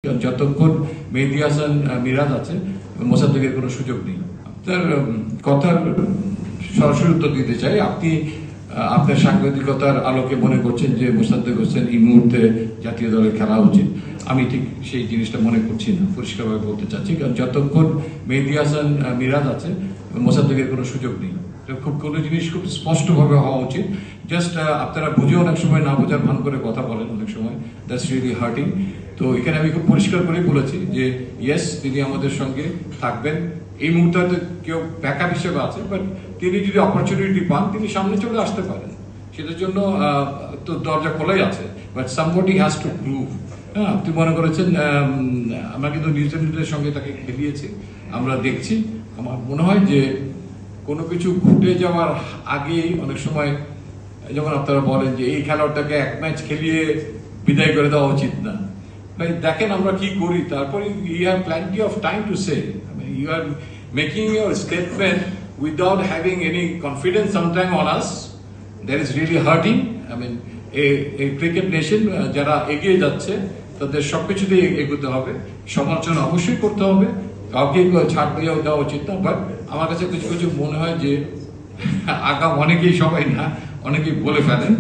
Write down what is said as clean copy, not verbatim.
যতক্ষণ মেহেদী হাসান মিরাজ আছে মোসাদ্দেকের কোনো সুযোগ নেই। আপনার কথার সরাসরি উত্তর দিতে চাই। আপনি আপনার সাংবাদিকতার আলোকে মনে করছেন যে মোসাদ্দেক হোসেন এই মুহূর্তে জাতীয় দলে খেলা উচিত। আমি ঠিক সেই জিনিসটা মনে করছি না, পরিষ্কারভাবে বলতে চাচ্ছি। কারণ যতক্ষণ মেহেদী হাসান মিরাজ আছে মোসাদ্দেকের কোনো সুযোগ নেই। খুব কোনো জিনিস খুব স্পষ্টভাবে হওয়া উচিত। জাস্ট আপনারা বুঝে অনেক সময় না বোঝার ভান করে কথা বলেন, অনেক সময় দ্যাটস রিয়েলি হার্টিং। তো এখানে আমি খুব পরিষ্কার করে বলেছি যে ইয়েস, তিনি আমাদের সঙ্গে থাকবেন। এই মুহূর্তে হয়তো কেউ ব্যাকআপ হিসেবে আছে, বাট তিনি যদি অপরচুনিটি পান তিনি সামনে চলে আসতে পারেন, সেটার জন্য তো দরজা খোলাই আছে। But somebody has to prove. হ্যাঁ, আপনি মনে করেছেন আমরা কিন্তু নিউজিল্যান্ডের সঙ্গে তাকে খেলিয়েছি, আমরা দেখছি। আমার মনে হয় যে কোনো কিছু ঘটে যাওয়ার আগেই অনেক সময় যেমন আপনারা বলেন যে এই খেলোয়াড়টাকে এক ম্যাচ খেলিয়ে বিদায় করে দেওয়া উচিত না। ভাই দেখেন আমরা কি করি, তারপরে you have plenty of time to say. You are making your statement without having any confidence sometime on us. That is really hurting. এই ক্রিকেট নেশন যারা এগিয়ে যাচ্ছে তাদের সবকিছুতেই এগোতে হবে, সমালোচনা অবশ্যই করতে হবে, কাউকে ছাড় দিয়ে দেওয়া উচিত না। বাট আমার কাছে কিছু কিছু মনে হয় যে আগাম অনেকেই, সবাই না, অনেকেই বলে ফেলেন